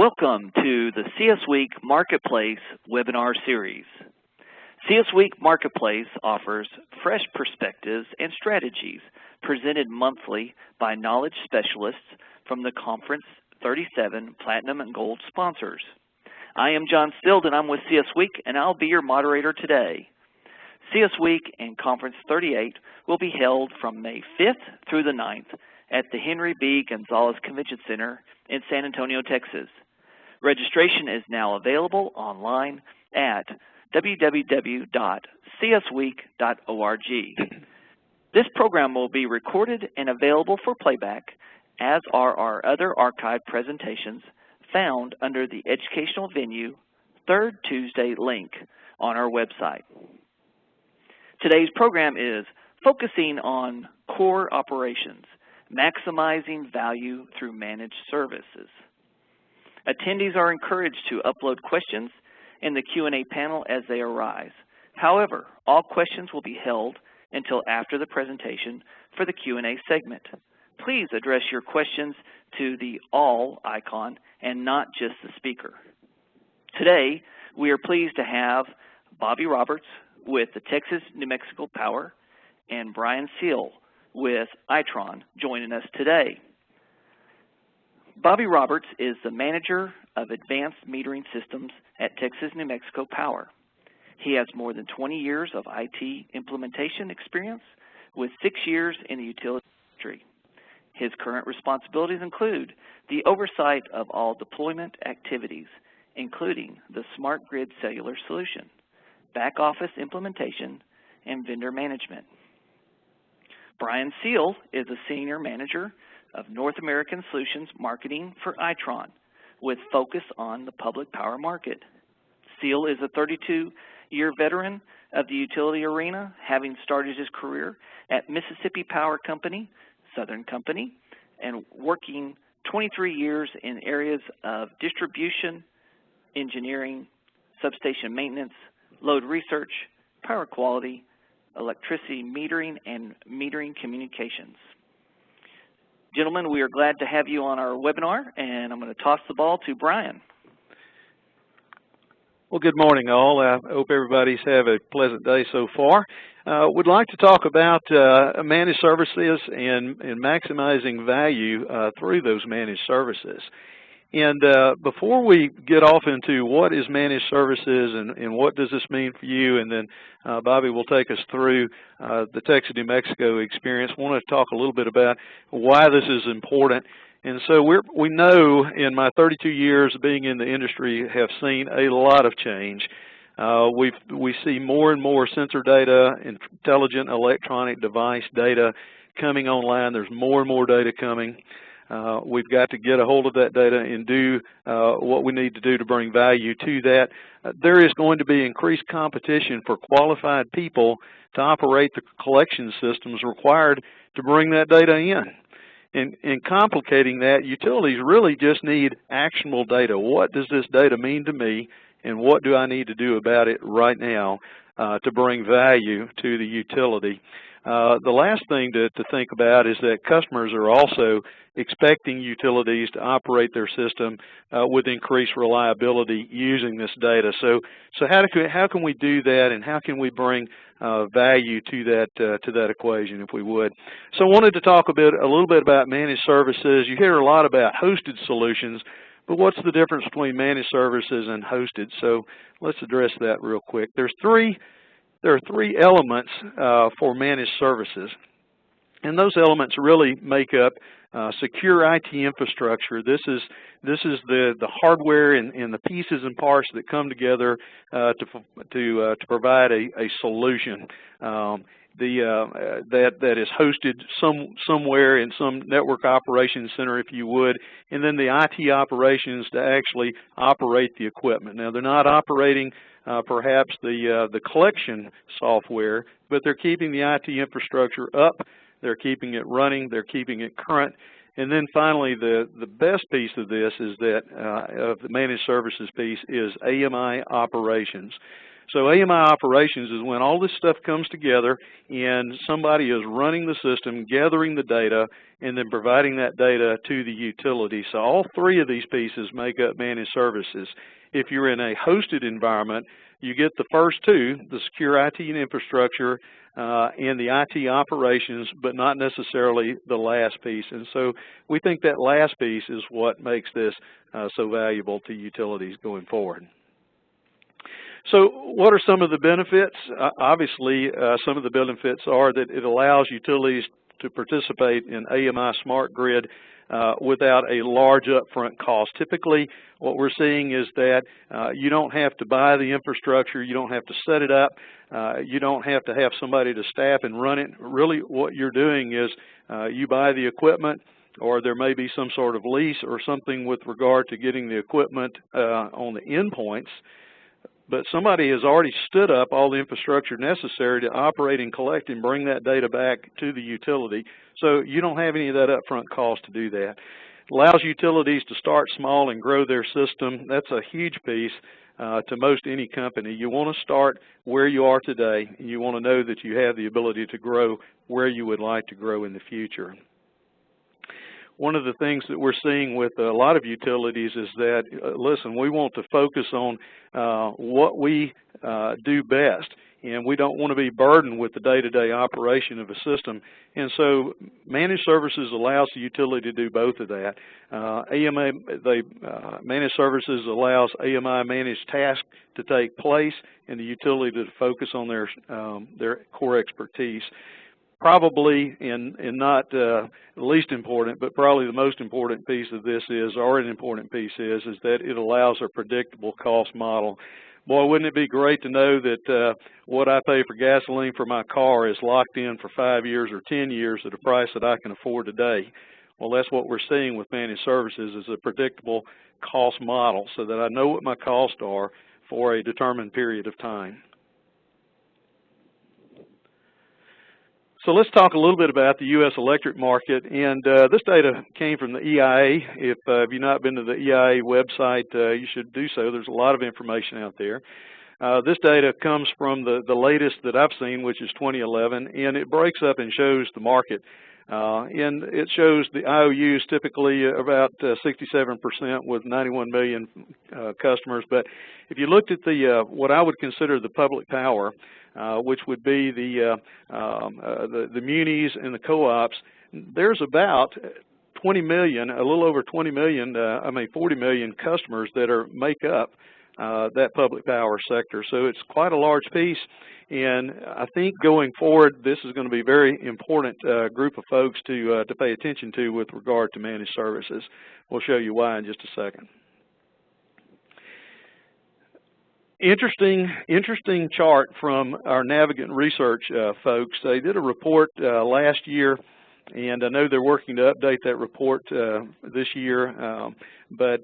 Welcome to the CS Week Marketplace webinar series. CS Week Marketplace offers fresh perspectives and strategies presented monthly by knowledge specialists from the Conference 37 Platinum and Gold sponsors. I am John Stild and I'm with CS Week and I'll be your moderator today. CS Week and Conference 38 will be held from May 5th through the 9th at the Henry B. Gonzalez Convention Center in San Antonio, Texas. Registration is now available online at www.csweek.org. This program will be recorded and available for playback, as are our other archived presentations found under the Educational Venue Third Tuesday link on our website. Today's program is focusing on core operations, maximizing value through managed services. Attendees are encouraged to upload questions in the Q&A panel as they arise. However, all questions will be held until after the presentation for the Q&A segment. Please address your questions to the All icon and not just the speaker. Today, we are pleased to have Bobby Roberts with the Texas New Mexico Power and Bryan Seal with Itron joining us today. Bobby Roberts is the Manager of Advanced Metering Systems at Texas New Mexico Power. He has more than 20 years of IT implementation experience with 6 years in the utility industry. His current responsibilities include the oversight of all deployment activities, including the Smart Grid Cellular Solution, back office implementation, and vendor management. Bryan Seal is a Senior Manager of North American Solutions Marketing for Itron, with focus on the public power market. Seal is a 32-year veteran of the utility arena, having started his career at Mississippi Power Company, Southern Company, and working 23 years in areas of distribution, engineering, substation maintenance, load research, power quality, electricity metering, and metering communications. Gentlemen, we are glad to have you on our webinar, and I'm going to toss the ball to Bryan. Well, good morning, all. I hope everybody's had a pleasant day so far. Would like to talk about managed services and maximizing value through those managed services. And before we get off into what is managed services and what does this mean for you, and then Bobby will take us through the Texas New Mexico experience, I want to talk a little bit about why this is important. And so we know in my 32 years of being in the industry have seen a lot of change. We see more and more sensor data, intelligent electronic device data coming online. There's more and more data coming. We've got to get a hold of that data and do what we need to do to bring value to that. There is going to be increased competition for qualified people to operate the collection systems required to bring that data in. In complicating that, utilities really just need actionable data. What does this data mean to me, and what do I need to do about it right now to bring value to the utility? The last thing to think about is that customers are also expecting utilities to operate their system with increased reliability using this data. So how can we do that, and how can we bring value to that equation, if we would? So I wanted to talk a little bit about managed services. You hear a lot about hosted solutions, but what's the difference between managed services and hosted? So let's address that real quick. There are three elements for managed services, and those elements really make up secure IT infrastructure. This is the hardware and the pieces and parts that come together to provide a solution that is hosted somewhere in some network operations center, if you would, and then the IT operations to actually operate the equipment. Now, they're not operating perhaps the collection software, but they're keeping the IT infrastructure up, they're keeping it running, they're keeping it current. And then finally, the best piece of this is that of the managed services piece is AMI operations. So AMI operations is when all this stuff comes together and somebody is running the system, gathering the data, and then providing that data to the utility. So all three of these pieces make up managed services. If you're in a hosted environment, you get the first two, the secure IT and infrastructure and the IT operations, but not necessarily the last piece. And so we think that last piece is what makes this so valuable to utilities going forward. So what are some of the benefits? Obviously, some of the benefits are that it allows utilities to participate in AMI smart grid without a large upfront cost. Typically, what we're seeing is that you don't have to buy the infrastructure, you don't have to set it up, you don't have to have somebody to staff and run it. Really what you're doing is you buy the equipment, or there may be some sort of lease or something with regard to getting the equipment on the endpoints. But somebody has already stood up all the infrastructure necessary to operate and collect and bring that data back to the utility. So you don't have any of that upfront cost to do that. It allows utilities to start small and grow their system. That's a huge piece to most any company. You want to start where you are today, and you want to know that you have the ability to grow where you would like to grow in the future. One of the things that we're seeing with a lot of utilities is that, listen, we want to focus on what we do best, and we don't want to be burdened with the day-to-day operation of a system. And so managed services allows the utility to do both of that. Managed services allows AMI managed tasks to take place and the utility to focus on their core expertise. Probably, and not least important, but probably the most important piece of this is, or an important piece is that it allows a predictable cost model. Boy, wouldn't it be great to know that what I pay for gasoline for my car is locked in for 5 years or 10 years at a price that I can afford today. Well, that's what we're seeing with managed services, is a predictable cost model so that I know what my costs are for a determined period of time. So let's talk a little bit about the U.S. electric market, and this data came from the EIA. If you've not been to the EIA website, you should do so. There's a lot of information out there. This data comes from the latest that I've seen, which is 2011, and it breaks up and shows the market. And it shows the IOUs typically about 67% with 91 million customers. But if you looked at the what I would consider the public power, which would be the munis and the co-ops, there's about 20 million, a little over 20 million, 40 million customers that make up that public power sector. So it's quite a large piece, and I think going forward, this is going to be a very important group of folks to pay attention to with regard to managed services. We'll show you why in just a second. Interesting chart from our Navigant Research folks. They did a report last year, and I know they're working to update that report this year. But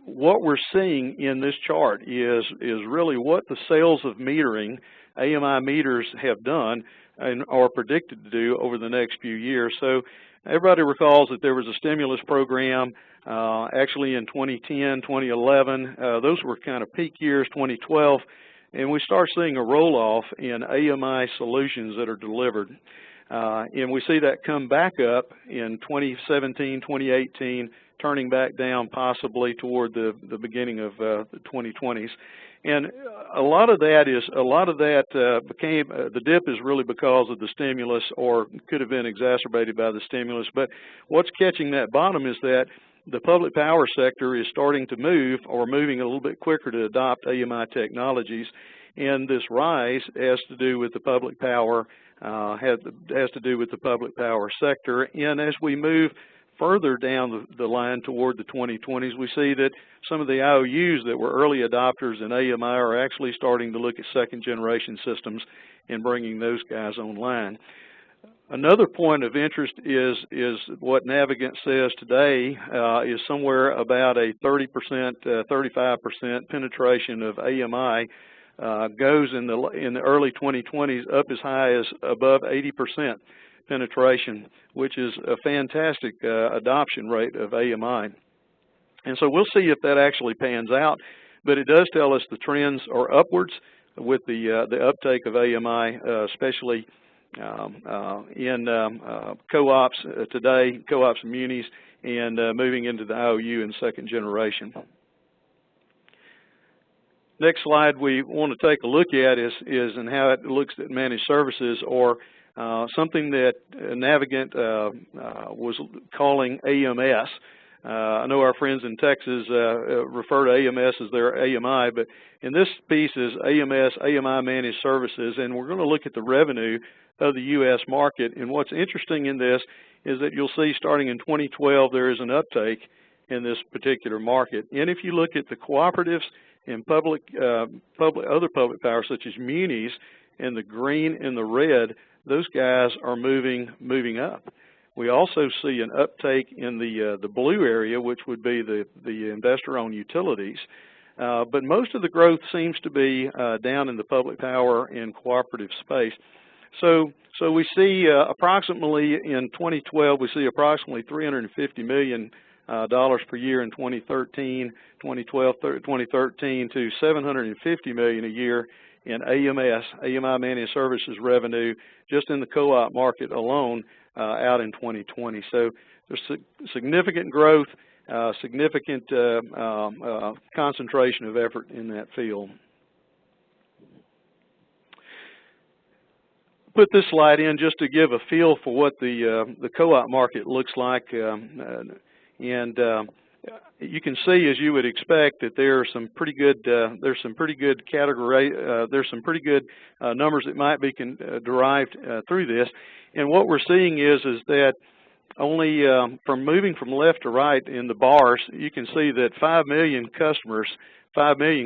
what we're seeing in this chart is really what the sales of metering, AMI meters, have done and are predicted to do over the next few years. So everybody recalls that there was a stimulus program actually in 2010, 2011. Those were kind of peak years, 2012. And we start seeing a roll-off in AMI solutions that are delivered. And we see that come back up in 2017, 2018, turning back down possibly toward the beginning of the 2020s. And a lot of that became, the dip is really because of the stimulus, or could have been exacerbated by the stimulus. But what's catching that bottom is that the public power sector is starting to move, or moving a little bit quicker to adopt AMI technologies. And this rise has to do with the public power, has to do with the public power sector. And as we move further down the line toward the 2020s, we see that some of the IOUs that were early adopters in AMI are actually starting to look at second generation systems and bringing those guys online. Another point of interest is what Navigant says today is somewhere about a 30%, 35% penetration of AMI goes in the early 2020s up as high as above 80% penetration, which is a fantastic adoption rate of AMI. And so we'll see if that actually pans out. but it does tell us the trends are upwards with the uptake of AMI, especially in co-ops today, co-ops and munis, and moving into the IOU and second generation. Next slide we want to take a look at is and how it looks at managed services, or something that Navigant was calling AMS. I know our friends in Texas refer to AMS as their AMI, but in this piece is AMS, AMI Managed Services, and we're going to look at the revenue of the U.S. market. And what's interesting in this is that you'll see starting in 2012 there is an uptake in this particular market. And if you look at the cooperatives and other public power such as munis, in the green and the red, those guys are moving up. We also see an uptake in the blue area, which would be the investor-owned utilities. But most of the growth seems to be down in the public power and cooperative space. So we see approximately in 2012, we see approximately $350 million per year in 2013 to $750 million a year in AMS, AMI Managed Services revenue, just in the co-op market alone out in 2020. So there's significant growth, significant concentration of effort in that field. Put this slide in just to give a feel for what the co-op market looks like, and you can see, as you would expect, that there are some pretty good category, there's some pretty good numbers that might be derived through this. And what we're seeing is that only from moving from left to right in the bars, you can see that 5 million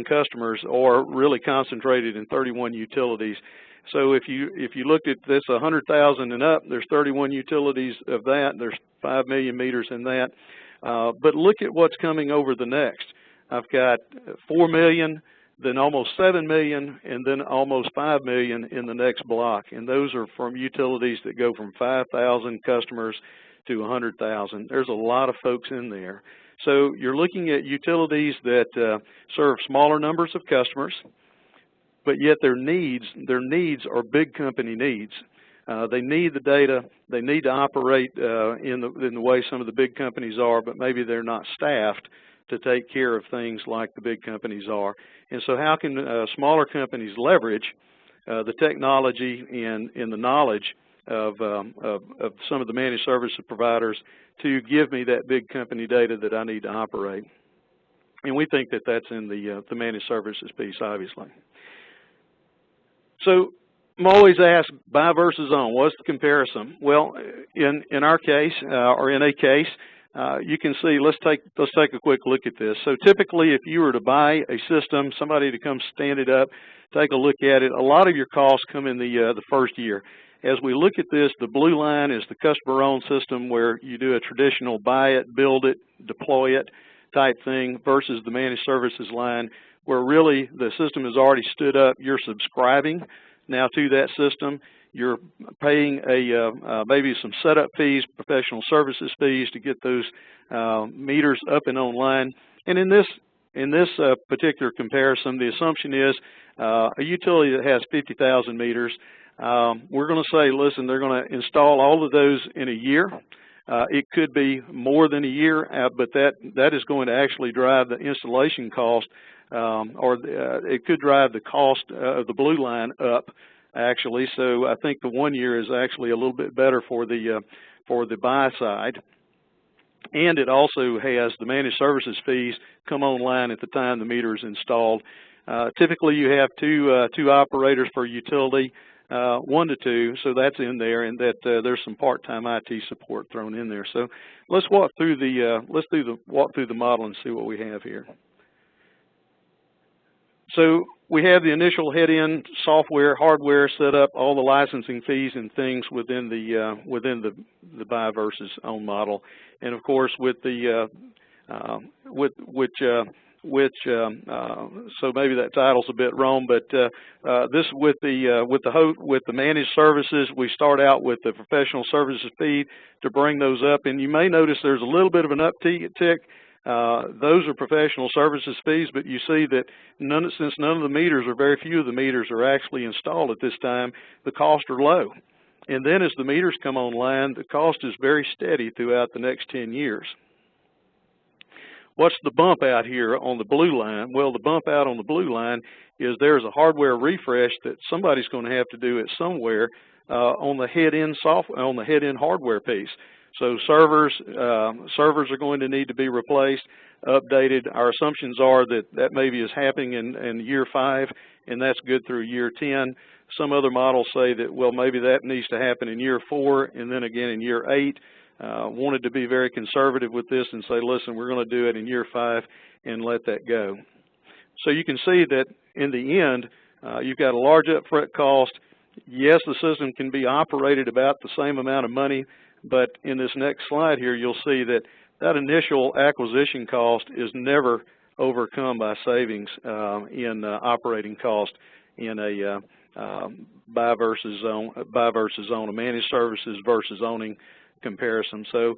customers are really concentrated in 31 utilities. So if you looked at this 100,000 and up, there's 31 utilities of that. There's 5 million meters in that. But look at what's coming over the next. I've got 4 million, then almost 7 million, and then almost 5 million in the next block. And those are from utilities that go from 5,000 customers to 100,000. There's a lot of folks in there. So you're looking at utilities that serve smaller numbers of customers, but yet their needs are big company needs. They need the data. They need to operate in the way some of the big companies are, but maybe they're not staffed to take care of things like the big companies are. And so how can smaller companies leverage the technology and the knowledge of some of the managed service providers to give me that big company data that I need to operate? And we think that that's in the managed services piece, obviously. So I'm always asked, buy versus own. What's the comparison? Well, in our case, or in a case, you can see. Let's take a quick look at this. So typically, if you were to buy a system, somebody to come stand it up, take a look at it. A lot of your costs come in the first year. As we look at this, the blue line is the customer-owned system, where you do a traditional buy it, build it, deploy it type thing, versus the managed services line, where really the system is already stood up. You're subscribing now to that system. You're paying maybe some setup fees, professional services fees to get those meters up and online. And in this particular comparison, the assumption is a utility that has 50,000 meters. We're going to say, listen, they're going to install all of those in a year. It could be more than a year, but that is going to actually drive the installation cost, or it could drive the cost of the blue line up, actually. So I think the 1 year is actually a little bit better for the buy side. And it also has the managed services fees come online at the time the meter is installed. Typically you have two operators per utility, 1 to 2, so that's in there, and that there's some part-time IT support thrown in there. So let's walk through the model and see what we have here. So we have the initial head-in software, hardware set up, all the licensing fees and things within the buy versus own model, and of course with the so maybe that title's a bit wrong, but this with the managed services, we start out with the professional services fee to bring those up, and you may notice there's a little bit of an uptick Those are professional services fees, but you see that since none of the meters, or very few of the meters, are actually installed at this time, the costs are low. And then as the meters come online, the cost is very steady throughout the next 10 years. What's the bump out here on the blue line? Well, the bump out on the blue line is there's a hardware refresh that somebody's going to have to do it somewhere on the head-end hardware piece. So servers are going to need to be replaced, updated. Our assumptions are that that maybe is happening in year 5, and that's good through year 10. Some other models say that, well, maybe that needs to happen in year 4 and then again in year 8. Wanted to be very conservative with this and say, listen, we're going to do it in year 5 and let that go. So you can see that in the end, you've got a large upfront cost. Yes, the system can be operated about the same amount of money, but in this next slide here, you'll see that that initial acquisition cost is never overcome by savings in operating cost in a buy versus own, a managed services versus owning comparison. So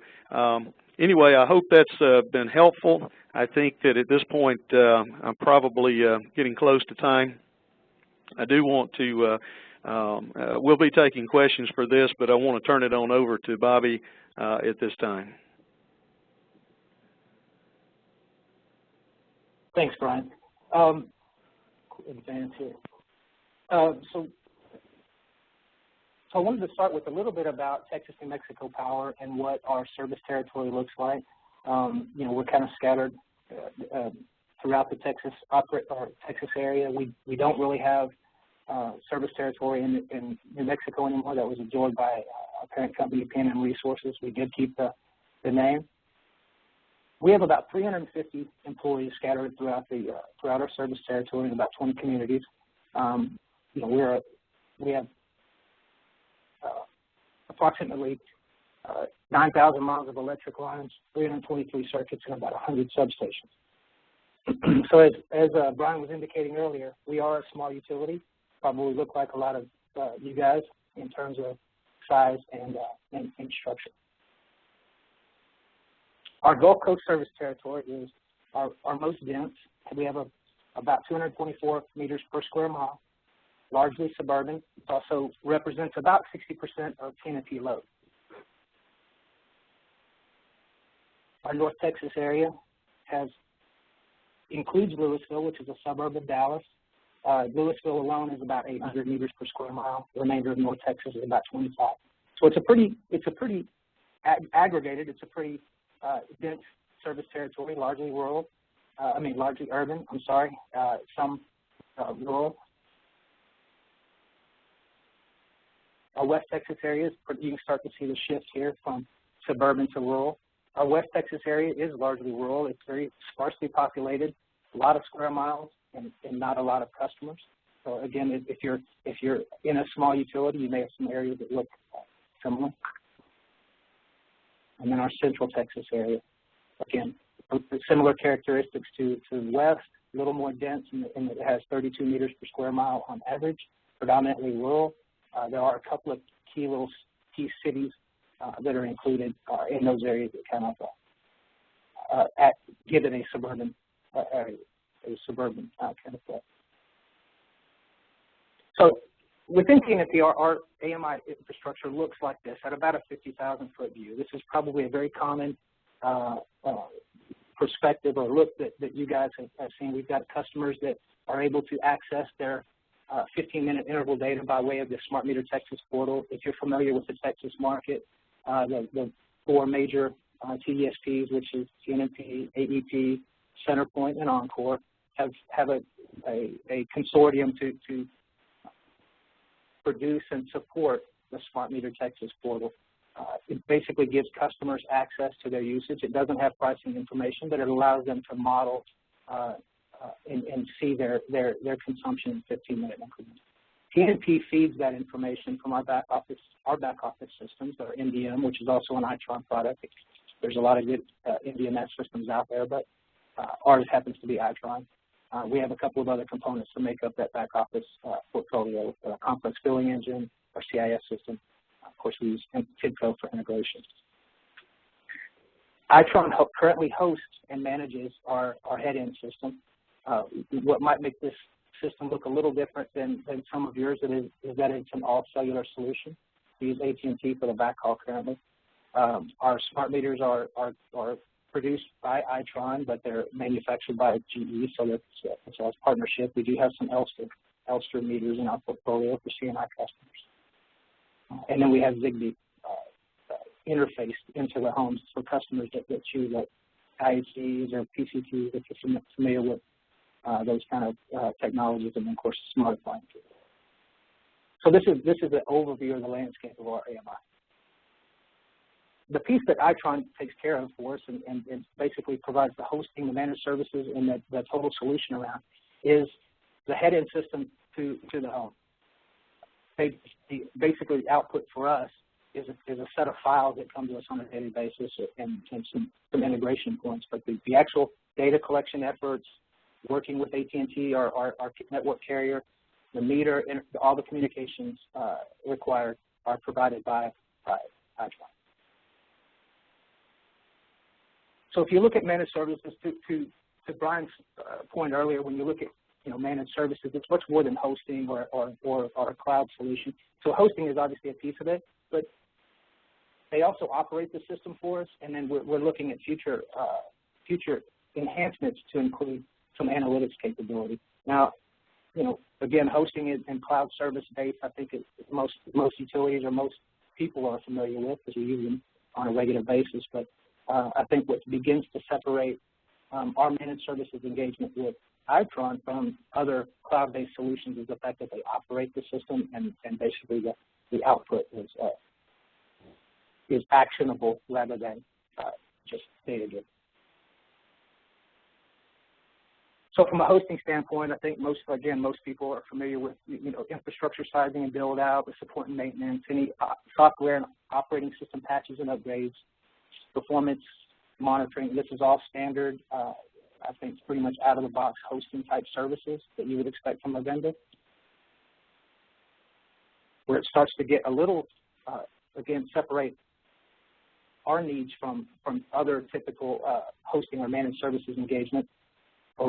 anyway, I hope that's been helpful. I think that at this point, I'm probably getting close to time. I do want to we'll be taking questions for this, but I want to turn it on over to Bobby at this time. Thanks, Bryan. Advance here. So I wanted to start with a little bit about Texas New Mexico Power and what our service territory looks like. You know, we're kind of scattered throughout the Texas area. We don't really have service territory in New Mexico anymore. That was absorbed by our parent company, PNM Resources. We did keep the name. We have about 350 employees scattered throughout our service territory in about 20 communities. You know, we have approximately 9,000 miles of electric lines, 323 circuits, and about 100 substations. So as Bryan was indicating earlier, we are a small utility. Probably look like a lot of you guys in terms of size and structure. Our Gulf Coast service territory is our most dense. We have about 224 meters per square mile, largely suburban. It also represents about 60% of TNMP load. Our North Texas area includes Lewisville, which is a suburb of Dallas. Lewisville alone is about 800 meters per square mile. The remainder of North Texas is about 25. So it's a pretty aggregated. It's a pretty dense service territory, largely rural. Largely urban. I'm sorry. Some rural. Our West Texas areas, you can start to see the shift here from suburban to rural. Our West Texas area is largely rural. It's very sparsely populated, a lot of square miles, and not a lot of customers. So again, if you're in a small utility, you may have some areas that look similar. And then our Central Texas area, again, similar characteristics to the west, a little more dense, and it has 32 meters per square mile on average, predominantly rural. There are a couple of key cities that are included in those areas that kind of give it a suburban area, a suburban kind of feel. So within TNMP, our AMI infrastructure looks like this at about a 50,000-foot view. This is probably a very common perspective or look that you guys have seen. We've got customers that are able to access their 15-minute interval data by way of the Smart Meter Texas portal. If you're familiar with the Texas market, the 4 major TDSPs, which is TNMP, AEP, CenterPoint, and Encore, have a consortium to produce and support the Smart Meter Texas portal. It basically gives customers access to their usage. It doesn't have pricing information, but it allows them to model and see their consumption in 15-minute increments. TNMP feeds that information from our back office systems, our MDM, which is also an Itron product. There's a lot of good MDMS systems out there, but ours happens to be Itron. We have a couple of other components to make up that back office portfolio, complex billing engine, our CIS system. Of course, we use TIDCO for integration. Itron currently hosts and manages our head-end system. What might make this system look a little different than some of yours is that it's an all-cellular solution. We use AT&T for the backhaul currently. Our smart meters are produced by Itron, but they're manufactured by GE, so it's a partnership. We do have some Elster meters in our portfolio for C&I customers. And then we have Zigbee interfaced into the homes for customers that choose like IHCs or PCTs if you're familiar with those kind of technologies, and then of course smart appliances. So this is an overview of the landscape of our AMI. The piece that Itron takes care of for us and basically provides the hosting, the managed services, and the total solution around is the head-end system to the home. Basically, the output for us is a set of files that come to us on a daily basis and some integration points. But the actual data collection efforts, working with AT&T, our network carrier, the meter, and all the communications required are provided by Itron. So if you look at managed services, to Bryan's point earlier, when you look at managed services, it's much more than hosting or a cloud solution. So hosting is obviously a piece of it, but they also operate the system for us, and then we're looking at future enhancements to include some analytics capability. Now, again, hosting and cloud service based, I think most utilities or most people are familiar with because we use them on a regular basis. But I think what begins to separate our managed services engagement with Itron from other cloud-based solutions is the fact that they operate the system, and basically the output is actionable rather than just data-driven. So from a hosting standpoint, I think most people are familiar with infrastructure sizing and build out, the support and maintenance, any software and operating system patches and upgrades, performance monitoring. This is all standard. I think it's pretty much out of the box hosting type services that you would expect from a vendor. Where it starts to get a little, again, separate our needs from other typical hosting or managed services engagement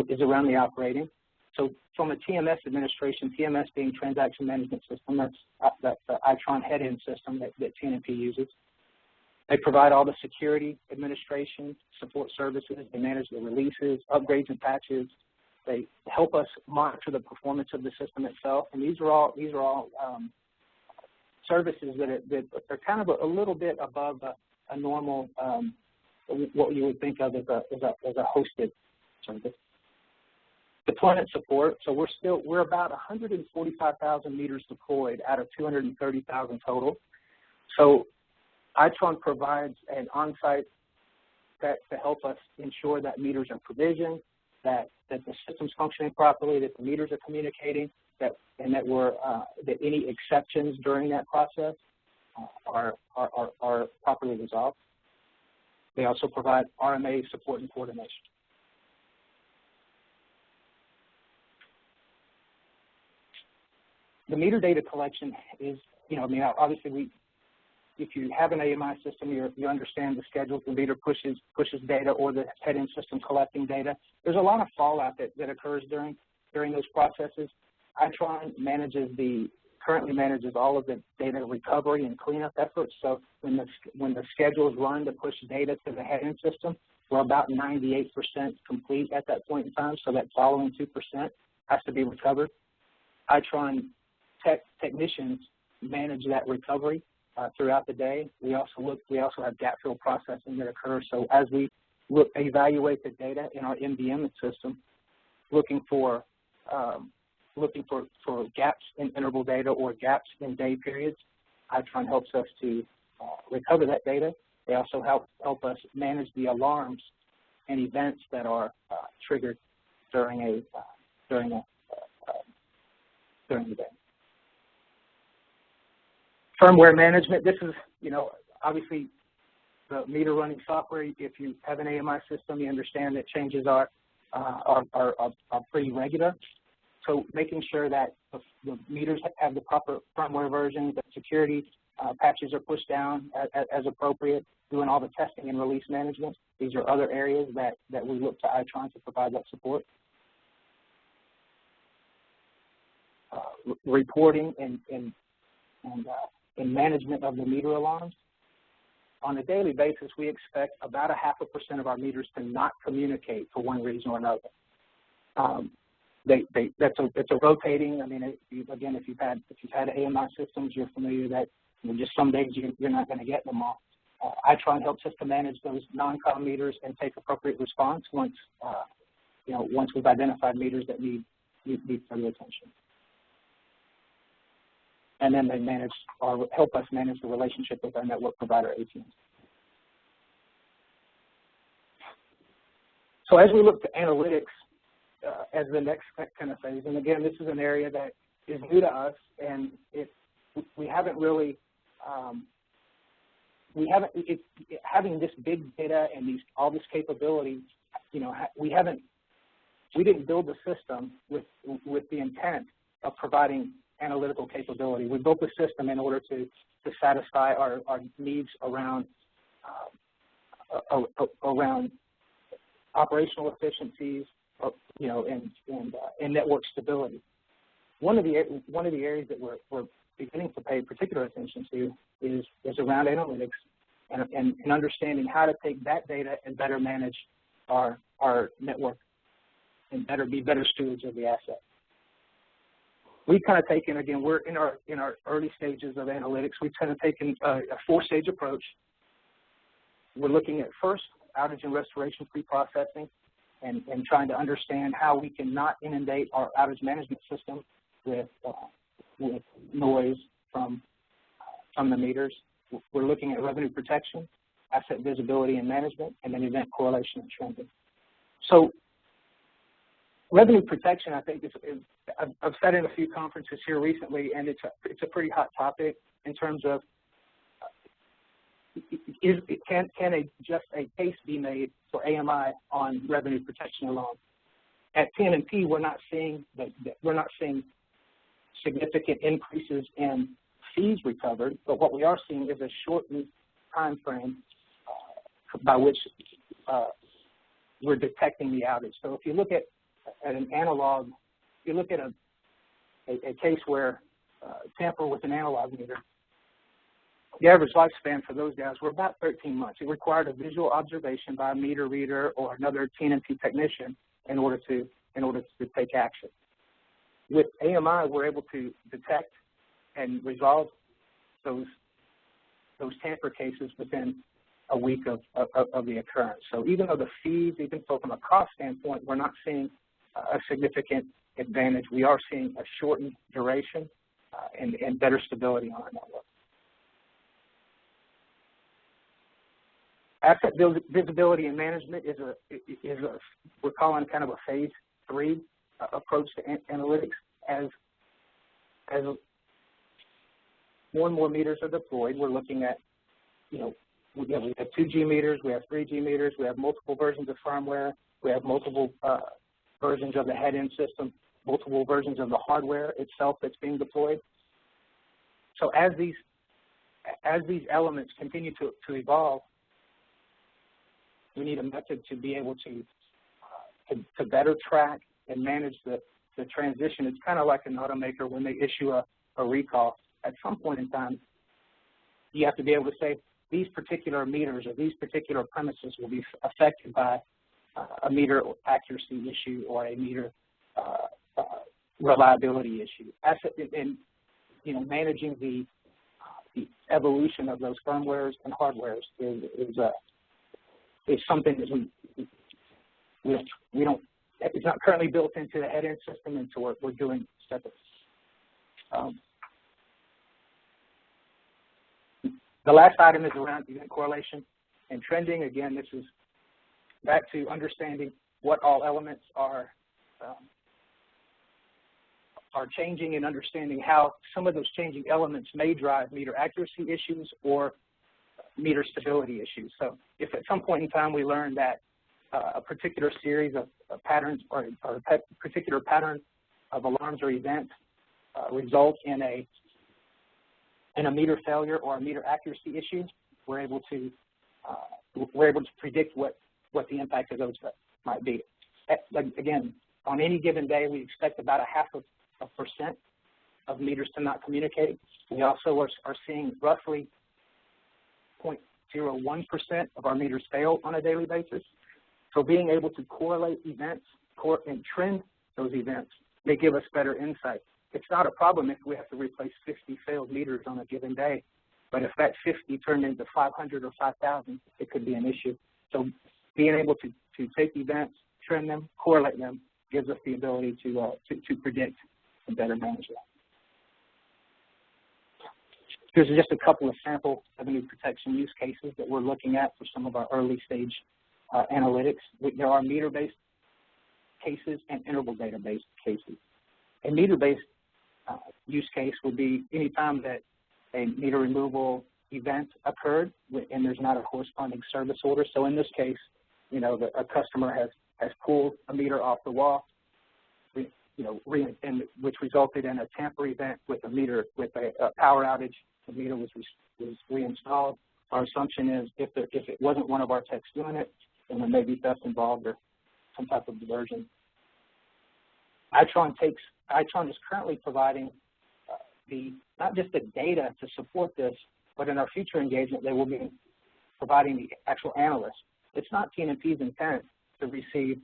is around the operating. So from a TMS administration, TMS being transaction management system, that's the Itron head-end system that TNMP uses. They provide all the security administration, support services. They manage the releases, upgrades, and patches. They help us monitor the performance of the system itself. And these are all services that are kind of a little bit above a normal what you would think of as a hosted service. Deployment support. So we're about 145,000 meters deployed out of 230,000 total. So Itron provides an on-site to help us ensure that meters are provisioned, that the system's functioning properly, that the meters are communicating, that any exceptions during that process are properly resolved. They also provide RMA support and coordination. The meter data collection is, obviously if you have an AMI system, you understand the schedules. The meter pushes data, or the head-end system collecting data. There's a lot of fallout that occurs during those processes. Itron currently manages all of the data recovery and cleanup efforts. So when the schedules run to push data to the head-end system, we're about 98% complete at that point in time. So that following 2% has to be recovered. Itron technicians manage that recovery throughout the day. We also have gap fill processing that occurs. So as we evaluate the data in our MDM system, looking for gaps in interval data or gaps in day periods, Itron helps us to recover that data. They also help us manage the alarms and events that are triggered during the day. Firmware management. This is, obviously the meter running software. If you have an AMI system, you understand that changes are pretty regular. So making sure that the meters have the proper firmware versions, that security patches are pushed down as appropriate, doing all the testing and release management These are other areas that we look to Itron to provide that support. Reporting and management of the meter alarms. On a daily basis, we expect about 0.5% of our meters to not communicate for one reason or another. It's a rotating. I mean, if you've had AMI systems, you're familiar that just some days you're not going to get them all. Itron helps us to manage those non-com meters and take appropriate response once we've identified meters that need further attention. And then they help us manage the relationship with our network provider, ATM. So as we look to analytics as the next kind of phase, and again, this is an area that is new to us, and we haven't really, having this big data and all this capability, we didn't build the system with the intent of providing analytical capability. We built the system in order to satisfy our needs around operational efficiencies, and network stability. One of the areas that we're beginning to pay particular attention to is around analytics and understanding how to take that data and better manage our network and be better stewards of the asset. We've kind of taken, again, we're in our early stages of analytics. We've kind of taken a 4-stage approach. We're looking at first outage and restoration pre-processing and trying to understand how we can not inundate our outage management system with noise from the meters. We're looking at revenue protection, asset visibility and management, and then event correlation and trending. So revenue protection, I think, I've sat in a few conferences here recently, and it's a pretty hot topic in terms of can just a case be made for AMI on revenue protection alone? At TNMP, we're not seeing significant increases in fees recovered, but what we are seeing is a shortened time frame by which we're detecting the outage. So if you look at an analog, if you look at a case where tamper with an analog meter, the average lifespan for those guys were about 13 months. It required a visual observation by a meter reader or another TNMP technician in order to take action. With AMI, we're able to detect and resolve those tamper cases within a week of the occurrence. So even though the fees, even so from a cost standpoint, we're not seeing a significant advantage, we are seeing a shortened duration and better stability on our network. Asset visibility and management is we're calling kind of a phase 3 approach to analytics. As more and more meters are deployed, we're looking at, we have 2G meters, we have 3G meters, we have multiple versions of firmware, we have multiple versions of the head-end system, multiple versions of the hardware itself that's being deployed. So as these elements continue to evolve, we need a method to be able to better track and manage the transition. It's kind of like an automaker when they issue a recall. At some point in time, you have to be able to say these particular meters or these particular premises will be affected by a meter accuracy issue or a meter reliability issue. Managing the evolution of those firmwares and hardwares is something that we don't. It's not currently built into the head-end system, and so we're doing separate. The last item is around event correlation and trending. Again, this is back to understanding what all elements are changing and understanding how some of those changing elements may drive meter accuracy issues or meter stability issues. So if at some point in time we learn that a particular series of patterns or a particular pattern of alarms or events result in a meter failure or a meter accuracy issue, we're able to predict what what the impact of those might be. Again, on any given day, we expect about 0.5% of meters to not communicate. We also are seeing roughly 0.01% of our meters fail on a daily basis. So being able to correlate events and trend those events may give us better insight. It's not a problem if we have to replace 50 failed meters on a given day, but if that 50 turned into 500 or 5,000, it could be an issue. So being able to take events, trend them, correlate them, gives us the ability to predict and better manage that. Here's just a couple of sample revenue protection use cases that we're looking at for some of our early stage analytics. There are meter-based cases and interval data-based cases. A meter-based use case would be any time that a meter removal event occurred and there's not a corresponding service order. So in this case, you know, a customer has pulled a meter off the wall, which resulted in a tamper event with a meter with a power outage. The meter was reinstalled. Our assumption is if it wasn't one of our techs doing it, then there may be theft involved or some type of diversion. Itron is currently providing not just the data to support this, but in our future engagement, they will be providing the actual analyst. It's not TNMP's intent to receive,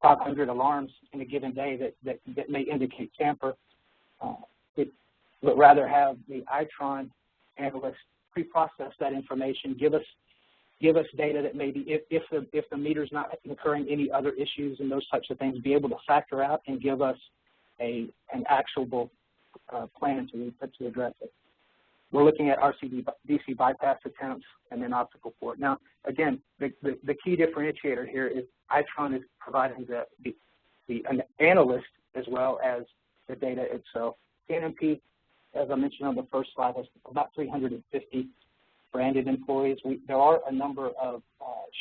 500 alarms in a given day that may indicate tamper, but rather have the Itron analyst pre-process that information, give us data that maybe if the meter's not incurring any other issues and those types of things, be able to factor out and give us an actionable plan to address it. We're looking at RC DC bypass attempts and then optical port. Now, again, the key differentiator here is Itron is providing an analyst as well as the data itself. TNMP, as I mentioned on the first slide, has about 350 branded employees. There are a number of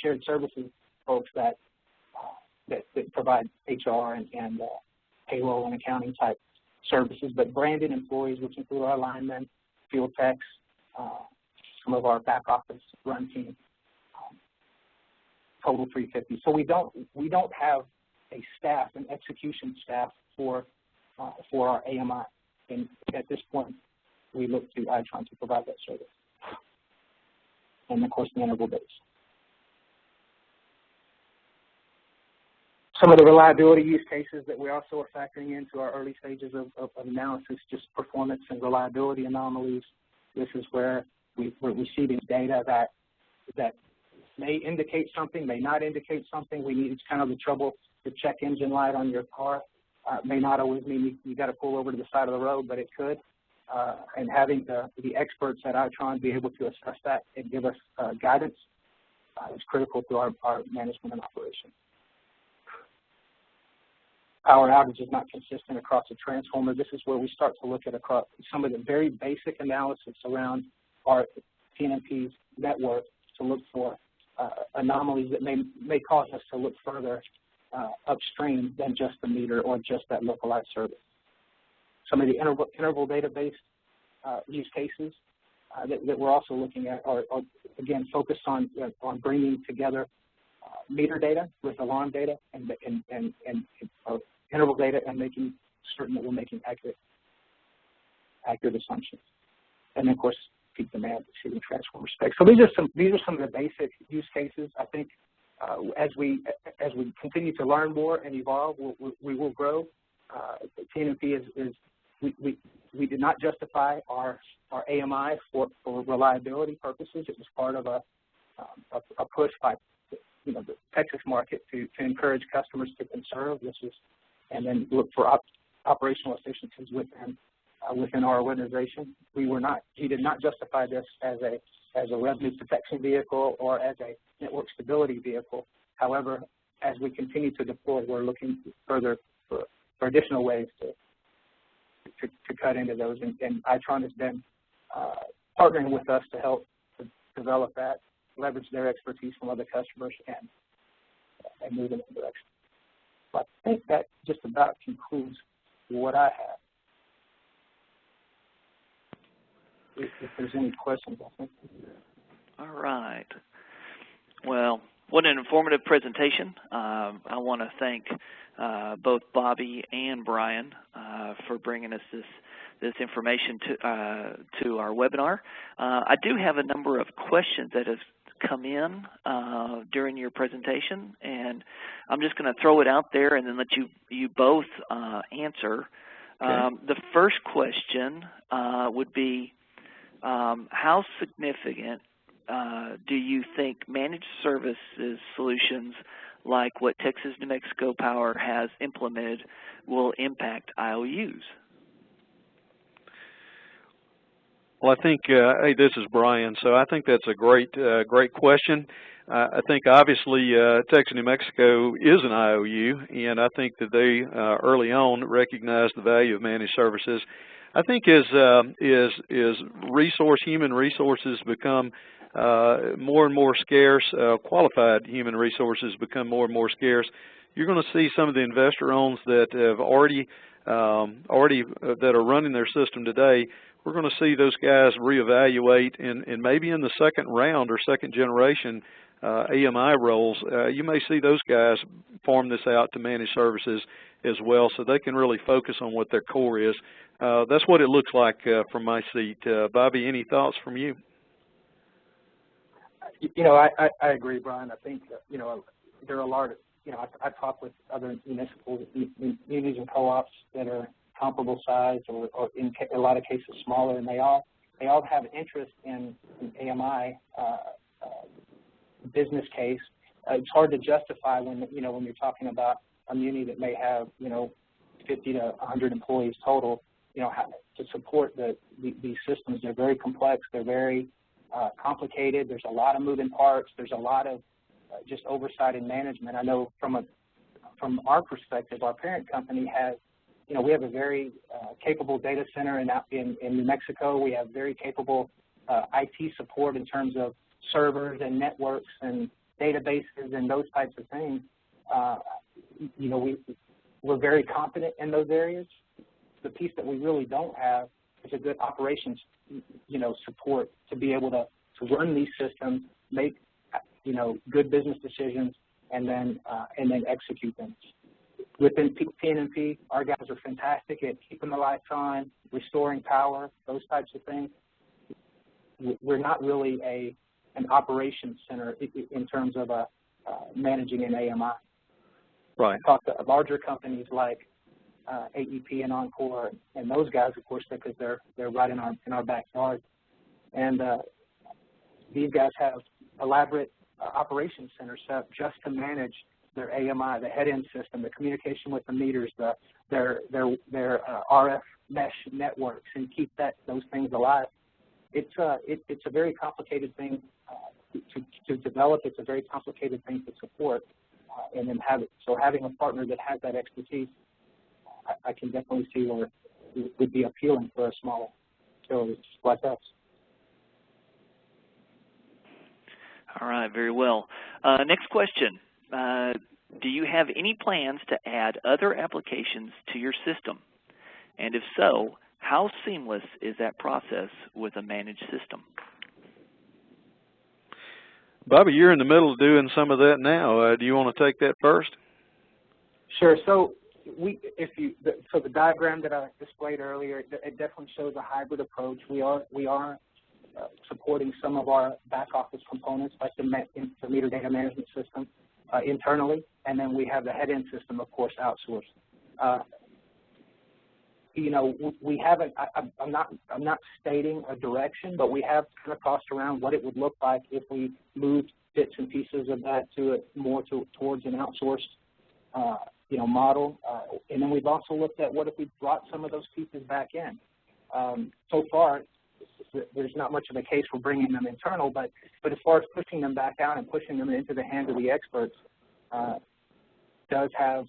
shared services folks that provide HR and payroll and accounting type services, but branded employees, which include our linemen, field techs, some of our back office run team, total 350. So we don't have a staff, an execution staff for our AMI, and at this point we look to Itron to provide that service, and of course the interval base. Some of the reliability use cases that we also are factoring into our early stages of analysis, just performance and reliability anomalies. This is where we're receiving data that may indicate something, may not indicate something. It's kind of the trouble, the check engine light on your car. May not always mean you got to pull over to the side of the road, but it could. And having the experts at Itron be able to assess that and give us guidance is critical to our management and operation. Power outage is not consistent across a transformer. This is where we start to look at across some of the very basic analysis around our TNMP's network to look for anomalies that may cause us to look further upstream than just the meter or just that localized service. Some of the interval database use cases that we're also looking at are again focused on bringing together meter data with alarm data and interval data and making certain that we're making accurate assumptions. And then of course peak demand, receiving transformer specs. So these are some of the basic use cases. I think as we continue to learn more and evolve, we will grow. TNMP we did not justify our AMI for reliability purposes. It was part of a push by the Texas market to encourage customers to conserve. And then look for operational efficiencies within our organization. He did not justify this as a revenue protection vehicle or as a network stability vehicle. However, as we continue to deploy, we're looking further for additional ways to cut into those. And Itron has been partnering with us to help to develop that, leverage their expertise from other customers, and move in that direction. So I think that just about concludes what I have. If there's any questions, I think. All right. Well, what an informative presentation. I want to thank both Bobby and Bryan for bringing us this information to our webinar. I do have a number of questions that have come in during your presentation, and I'm just going to throw it out there and then let you both answer. Okay. The first question would be, how significant do you think managed services solutions like what Texas New Mexico Power has implemented will impact IOUs? Well, I think, hey, this is Bryan. So I think that's a great question. I think obviously Texas New Mexico is an IOU, and I think that they early on recognized the value of managed services. I think as human resources become more and more scarce, qualified human resources become more and more scarce, you're going to see some of the investor-owns that have already that are running their system today. We're going to see those guys reevaluate, and maybe in the second round or second generation AMI roles, you may see those guys farm this out to managed services as well, so they can really focus on what their core is. That's what it looks like from my seat. Bobby, any thoughts from you? You know, I agree, Bryan. I think, you know, there are a lot of, you know, I talk with other municipal munis and co-ops that are comparable size or in a lot of cases smaller, and they all have interest in AMI business case. It's hard to justify when, you know, when you're talking about a muni that may have, you know, 50 to 100 employees total, you know, to support these systems. They're very complex. They're very complicated. There's a lot of moving parts. There's a lot of just oversight and management. I know from our perspective, our parent company has, you know, we have a very capable data center in New Mexico. We have very capable IT support in terms of servers and networks and databases and those types of things. You know, we're very competent in those areas. The piece that we really don't have is a good operations, you know, support to be able to run these systems, make, you know, good business decisions, and then execute them. Within PNP, our guys are fantastic at keeping the lights on, restoring power, those types of things. We're not really an operations center in terms of managing an AMI. Right. I talk to larger companies like AEP and Encore, and those guys, of course, because they're right in our backyard. And these guys have elaborate operations centers set up just to manage their AMI, the head-end system, the communication with the meters, their RF mesh networks, and keep those things alive. It's a very complicated thing to develop. It's a very complicated thing to support, and then have it. So having a partner that has that expertise, I can definitely see where it would be appealing for a small utility like us. All right, very well. Next question. Do you have any plans to add other applications to your system? And if so, how seamless is that process with a managed system? Bobby, you're in the middle of doing some of that now. Do you want to take that first? Sure. So the diagram that I displayed earlier, it definitely shows a hybrid approach. We are supporting some of our back office components like the meter data management system internally, and then we have the head-end system, of course, outsourced. You know, we haven't. I'm not stating a direction, but we have kind of tossed around what it would look like if we moved bits and pieces of that towards an outsourced, you know, model. And then we've also looked at what if we brought some of those pieces back in. So far, there's not much of a case for bringing them internal, but as far as pushing them back out and pushing them into the hands of the experts, does have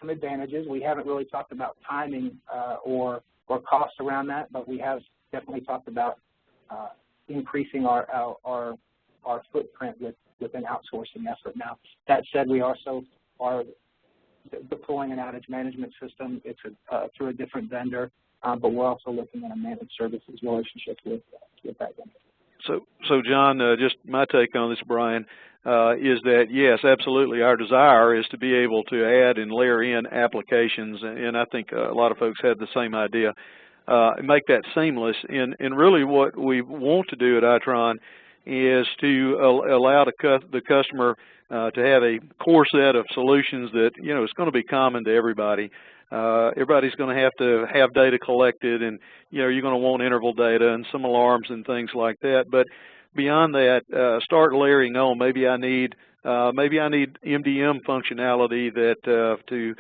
some advantages. We haven't really talked about timing or cost around that, but we have definitely talked about increasing our footprint with an outsourcing effort. Now, that said, we also are deploying an outage management system. It's through a different vendor, but we're also looking at a managed services relationship with that vendor. So John, just my take on this, Brian, is that yes, absolutely, our desire is to be able to add and layer in applications, and I think a lot of folks had the same idea, and make that seamless. And really, what we want to do at Itron is to allow the customer to have a core set of solutions that is going to be common to everybody. Everybody's going to have data collected, and you're going to want interval data and some alarms and things like that. But beyond that, start layering on. Maybe I need MDM functionality that to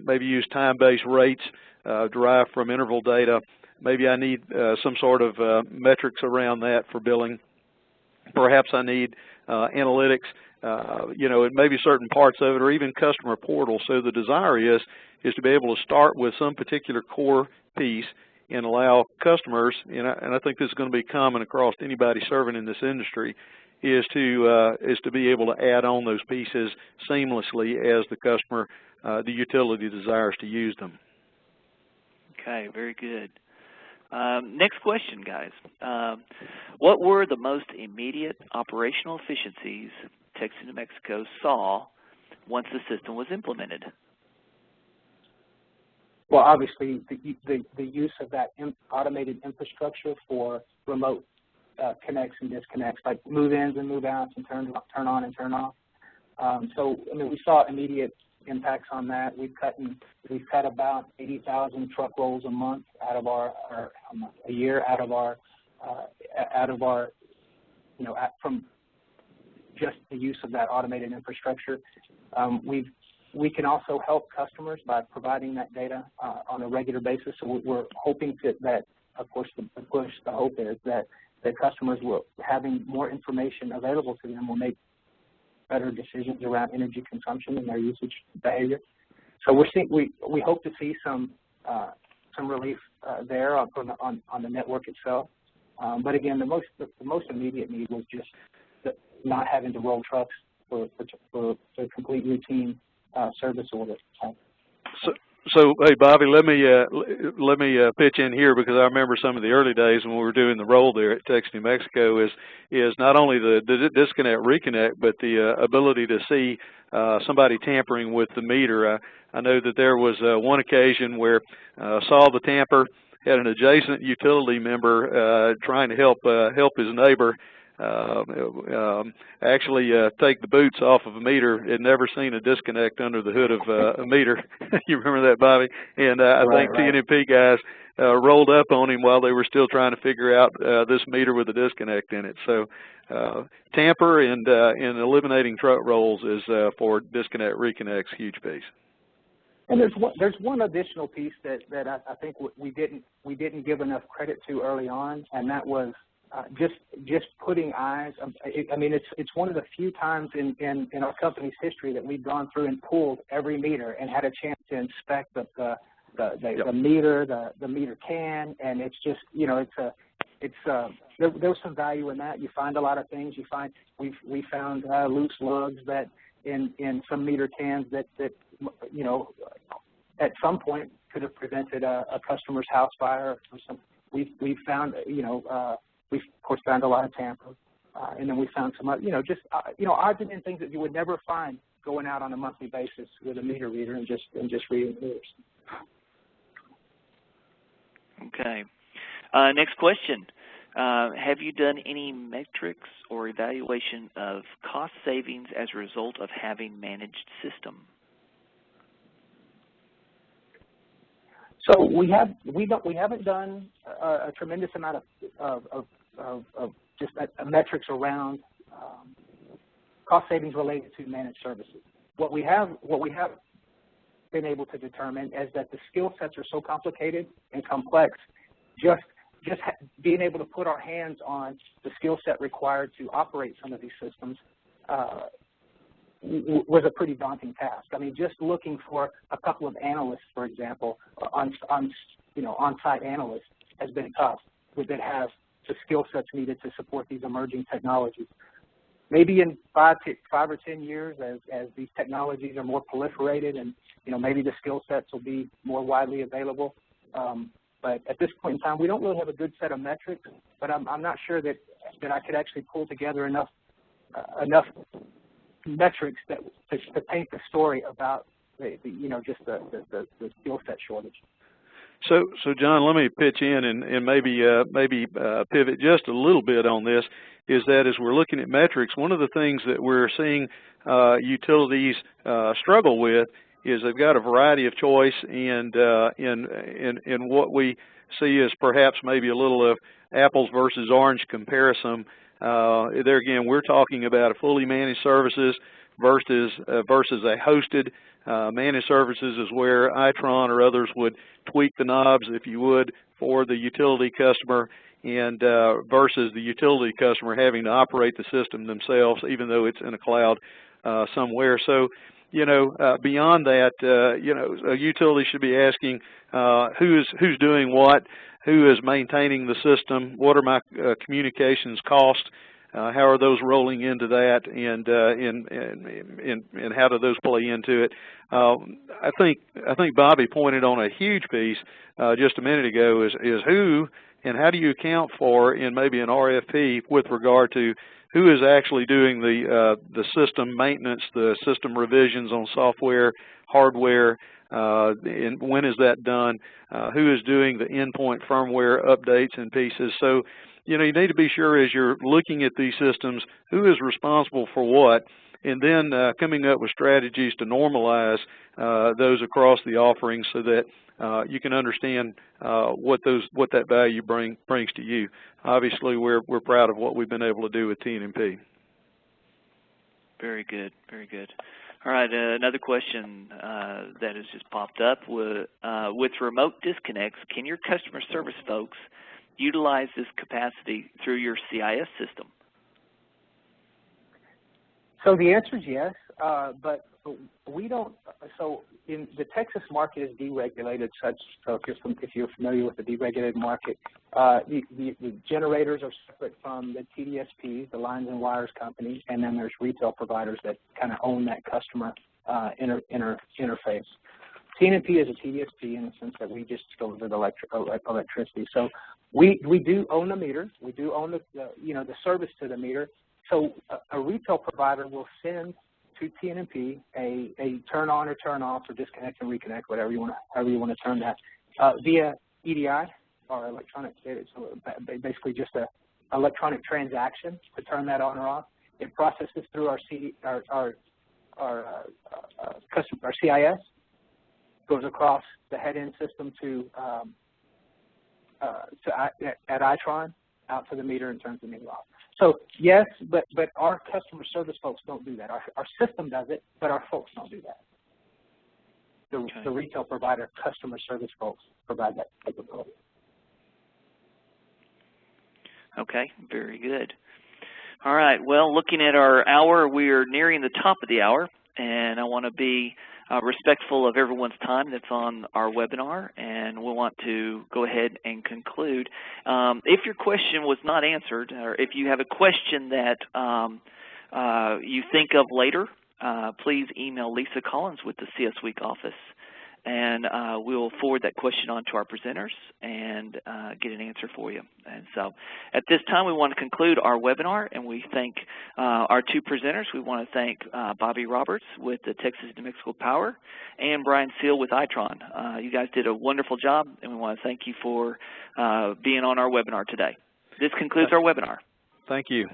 maybe use time-based rates derived from interval data. Maybe I need some sort of metrics around that for billing. Perhaps I need analytics. It may be certain parts of it, or even customer portal. So the desire is to be able to start with some particular core piece and allow customers, and I think this is going to be common across anybody serving in this industry, is to be able to add on those pieces seamlessly as the customer, the utility desires to use them. Okay, very good. Next question, guys. What were the most immediate operational efficiencies Texas New Mexico saw once the system was implemented? Well, obviously, the use of that automated infrastructure for remote connects and disconnects, like move-ins and move-outs and turn on and turn off. So, I mean, we saw immediate impacts on that. We've cut about 80,000 truck rolls a month out of a year out of our from just the use of that automated infrastructure. We can also help customers by providing that data on a regular basis. So we're hoping that of course the hope is that customers will having more information available to them will make better decisions around energy consumption and their usage behavior. So we hope to see some relief there on the network itself. But again, the most immediate need was just not having to roll trucks for complete routine service order. So hey, Bobby, let me pitch in here, because I remember some of the early days when we were doing the roll there at Texas New Mexico is not only the disconnect reconnect, but the ability to see somebody tampering with the meter. I know that there was one occasion where saw the tamper, had an adjacent utility member trying to help his neighbor actually take the boots off of a meter. Had never seen a disconnect under the hood of a meter. You remember that, Bobby? And I think TNMP guys rolled up on him while they were still trying to figure out this meter with a disconnect in it. So tamper and eliminating truck rolls is for disconnect reconnects huge piece. And there's one additional piece that I think we didn't give enough credit to early on, and that was just putting eyes. I mean, it's one of the few times in our company's history that we've gone through and pulled every meter and had a chance to inspect the meter, the meter can, and it's just there's some value in that. You find a lot of things. We found loose lugs that in some meter cans that at some point could have prevented a customer's house fire or something. We found we of course found a lot of tamper, and then we found some odds and ends things that you would never find going out on a monthly basis with a meter reader and just reading meters. Okay. Next question. Have you done any metrics or evaluation of cost savings as a result of having managed system? So we haven't done a tremendous amount of just metrics around cost savings related to managed services. What we have been able to determine is that the skill sets are so complicated and complex. Just being able to put our hands on the skill set required to operate some of these systems was a pretty daunting task. I mean, just looking for a couple of analysts, for example, on-site analysts, has been tough. That have the skill sets needed to support these emerging technologies. Maybe in 5 or 10 years, as these technologies are more proliferated, and maybe the skill sets will be more widely available. But at this point in time, we don't really have a good set of metrics, but I'm not sure that I could actually pull together enough metrics to paint the story about just the skill set shortage. So John, let me pitch in and maybe pivot just a little bit on this. Is that as we're looking at metrics, one of the things that we're seeing utilities struggle with is they've got a variety of choice, and in what we see is perhaps maybe a little of apples versus orange comparison. There again, we're talking about a fully managed services versus a hosted. Managed services is where Itron or others would tweak the knobs, if you would, for the utility customer, and versus the utility customer having to operate the system themselves, even though it's in a cloud somewhere. So, beyond that, a utility should be asking who's doing what, who is maintaining the system, what are my communications costs, how are those rolling into that, and how do those play into it? I think Bobby pointed on a huge piece just a minute ago is who and how do you account for in maybe an RFP with regard to who is actually doing the system maintenance, the system revisions on software, hardware, and when is that done? Who is doing the endpoint firmware updates and pieces? So, you need to be sure as you're looking at these systems, who is responsible for what, and then coming up with strategies to normalize those across the offerings so that you can understand what that value brings to you. Obviously, we're proud of what we've been able to do with TNMP. Very good, very good. All right, another question that has just popped up. With remote disconnects, can your customer service folks utilize this capacity through your CIS system? So the answer is yes, but we don't. So in the Texas market is deregulated. So if you're familiar with the deregulated market, the generators are separate from the TDSPs, the lines and wires companies, and then there's retail providers that kind of own that customer interface. TNMP is a TDSP in the sense that we just deliver the electricity. So we do own the meter. We do own the service to the meter. So a retail provider will send to TNMP a turn on or turn off or disconnect and reconnect, however you want to term that, via EDI or electronic. So basically just a electronic transaction to turn that on or off. It processes through our CIS, goes across the head-end system at Itron out to the meter and turns the meter off. So yes, but our customer service folks don't do that. Our system does it, but our folks don't do that. The retail provider customer service folks provide that capability. Okay, very good. All right, well, looking at our hour, we are nearing the top of the hour, and I want to be respectful of everyone's time that's on our webinar, and we want to go ahead and conclude. If your question was not answered, or if you have a question that you think of later, please email Lisa Collins with the CS Week office, and we'll forward that question on to our presenters and get an answer for you. And so at this time, we want to conclude our webinar, and we thank our two presenters. We want to thank Bobby Roberts with the Texas New Mexico Power and Bryan Seal with Itron. You guys did a wonderful job, and we want to thank you for being on our webinar today. This concludes our webinar. Thank you.